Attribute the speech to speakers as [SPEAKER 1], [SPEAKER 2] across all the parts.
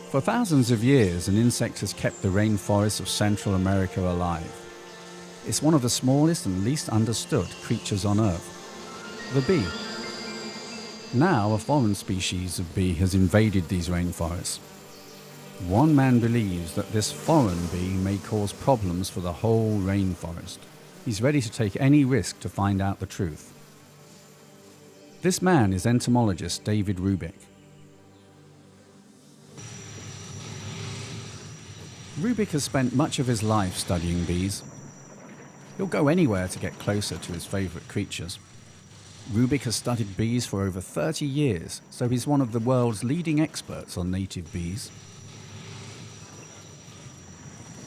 [SPEAKER 1] For thousands of years, an insect has kept the rainforests of Central America alive. It's one of the smallest and least understood creatures on Earth, the bee. Now, a foreign species of bee has invaded these rainforests. One man believes that this foreign bee may cause problems for the whole rainforest. He's ready to take any risk to find out the truth. This man is entomologist David Rubik. Rubik has spent much of his life studying bees. He'll go anywhere to get closer to his favourite creatures. Rubik has studied bees for over 30 years, so he's one of the world's leading experts on native bees.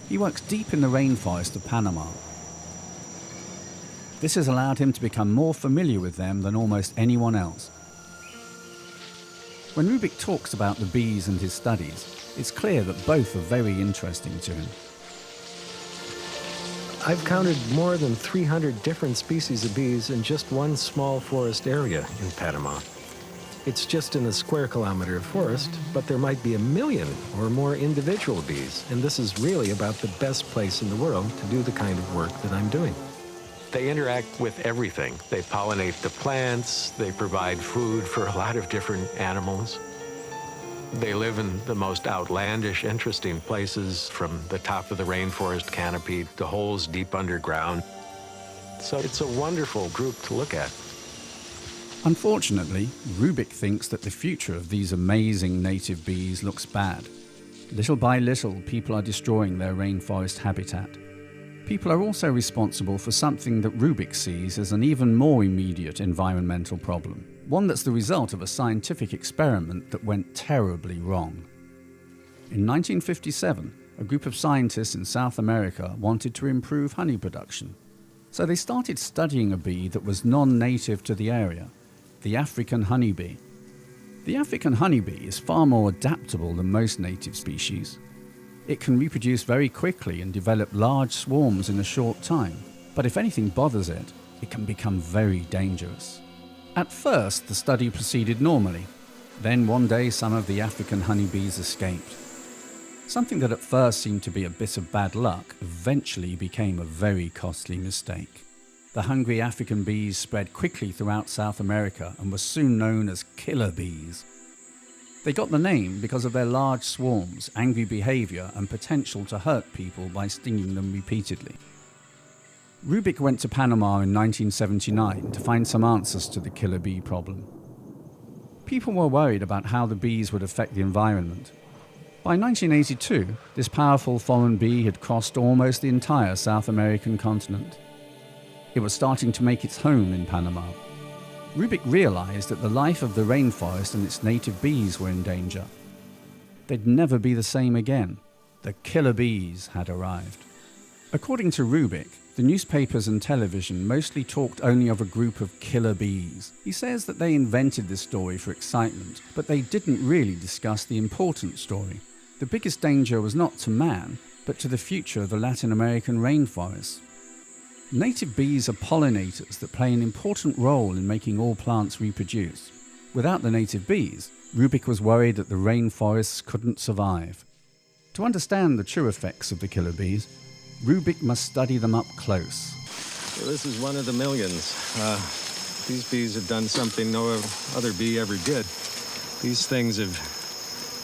[SPEAKER 1] He works deep in the rainforest of Panama. This has allowed him to become more familiar with them than almost anyone else. When Rubik talks about the bees and his studies, it's clear that both are very interesting to him.
[SPEAKER 2] I've counted more than 300 different species of bees in just one small forest area in Panama. It's just in a square kilometer of forest, but there might be 1 million or more individual bees, and this is really about the best place in the world to do the kind of work that I'm doing. They interact with everything. They pollinate the plants, they provide food for a lot of different animals. They live in the most outlandish, interesting places, from the top of the rainforest canopy to holes deep underground. So it's a wonderful group to look at.
[SPEAKER 1] Unfortunately, Rubik thinks that the future of these amazing native bees looks bad. Little by little, people are destroying their rainforest habitat. People are also responsible for something that Rubik sees as an even more immediate environmental problem, one that's the result of a scientific experiment that went terribly wrong. In 1957, a group of scientists in South America wanted to improve honey production. So they started studying a bee that was non-native to the area, the African honeybee. The African honeybee is far more adaptable than most native species. It can reproduce very quickly and develop large swarms in a short time, but if anything bothers it, it can become very dangerous. At first, the study proceeded normally. Then one day, some of the African honeybees escaped. Something that at first seemed to be a bit of bad luck eventually became a very costly mistake. The hungry African bees spread quickly throughout South America and were soon known as killer bees. They got the name because of their large swarms, angry behavior, and potential to hurt people by stinging them repeatedly. Rubik went to Panama in 1979 to find some answers to the killer bee problem. People were worried about how the bees would affect the environment. By 1982, this powerful foreign bee had crossed almost the entire South American continent. It was starting to make its home in Panama. Rubik realized that the life of the rainforest and its native bees were in danger. They'd never be the same again. The killer bees had arrived. According to Rubik, the newspapers and television mostly talked only of a group of killer bees. He says that they invented this story for excitement, but they didn't really discuss the important story. The biggest danger was not to man, but to the future of the Latin American rainforests. Native bees are pollinators that play an important role in making all plants reproduce. Without the native bees, Rubik was worried that the rainforests couldn't survive. To understand the true effects of the killer bees, Rubik must study them up close.
[SPEAKER 2] So this is one of the millions. These bees have done something no other bee ever did. These things have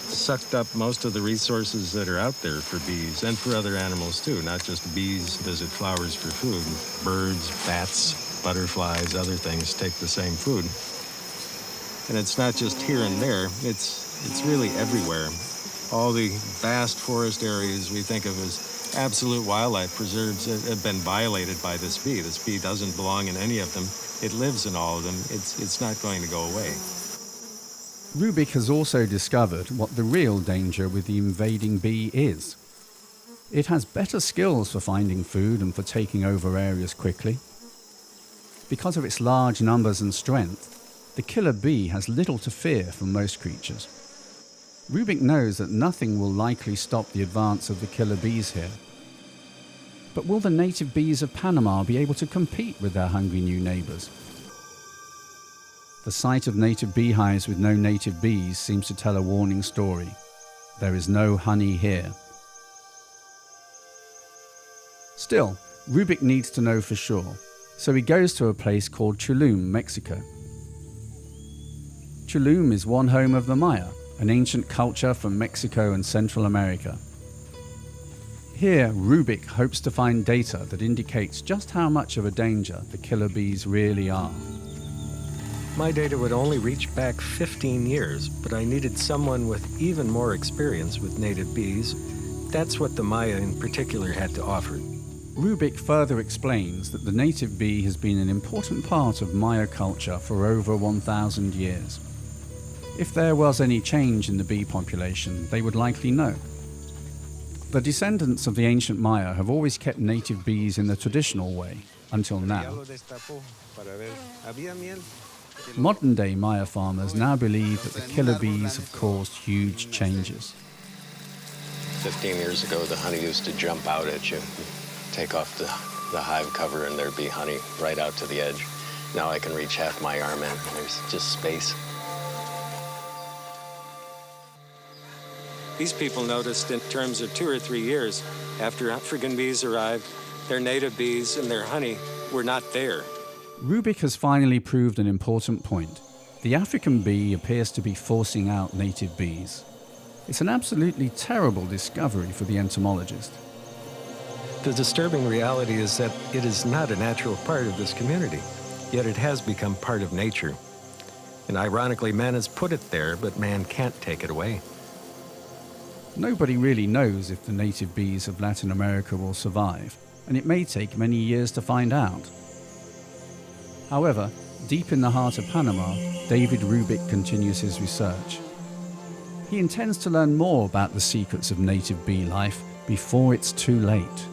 [SPEAKER 2] sucked up most of the resources that are out there for bees and for other animals too, not just bees visit flowers for food. Birds, bats, butterflies, other things take the same food. And it's not just here and there, it's really everywhere. All the vast forest areas we think of as absolute wildlife preserves have been violated by this bee. This bee doesn't belong in any of them. It lives in all of them. It's not going to go away.
[SPEAKER 1] Rubik has also discovered what the real danger with the invading bee is. It has better skills for finding food and for taking over areas quickly. Because of its large numbers and strength, the killer bee has little to fear from most creatures. Rubik knows that nothing will likely stop the advance of the killer bees here. But will the native bees of Panama be able to compete with their hungry new neighbors? The sight of native beehives with no native bees seems to tell a warning story. there is no honey here. Still, Rubik needs to know for sure, so he goes to a place called Tulum, Mexico. Tulum is one home of the Maya, an ancient culture from Mexico and Central America. Here, Rubik hopes to find data that indicates just how much of a danger the killer bees really are.
[SPEAKER 2] My data would only reach back 15 years, but I needed someone with even more experience with native bees. That's what the Maya in particular had to offer.
[SPEAKER 1] Rubik further explains that the native bee has been an important part of Maya culture for over 1,000 years. If there was any change in the bee population, they would likely know. The descendants of the ancient Maya have always kept native bees in the traditional way, until now. Modern-day Maya farmers now believe that the killer bees have caused huge changes.
[SPEAKER 2] 15 years ago, the honey used to jump out at you. Take off the hive cover and there'd be honey right out to the edge. Now I can reach half my arm in. There's just space. These people noticed in terms of 2 or 3 years after African bees arrived, their native bees and their honey were not there.
[SPEAKER 1] Rubik has finally proved an important point. The African bee appears to be forcing out native bees. It's an absolutely terrible discovery for the entomologist.
[SPEAKER 2] The disturbing reality is that it is not a natural part of this community, yet it has become part of nature. And ironically, man has put it there, but man can't take it away.
[SPEAKER 1] Nobody really knows if the native bees of Latin America will survive, and it may take many years to find out. However, deep in the heart of Panama, David Rubik continues his research. He intends to learn more about the secrets of native bee life before it's too late.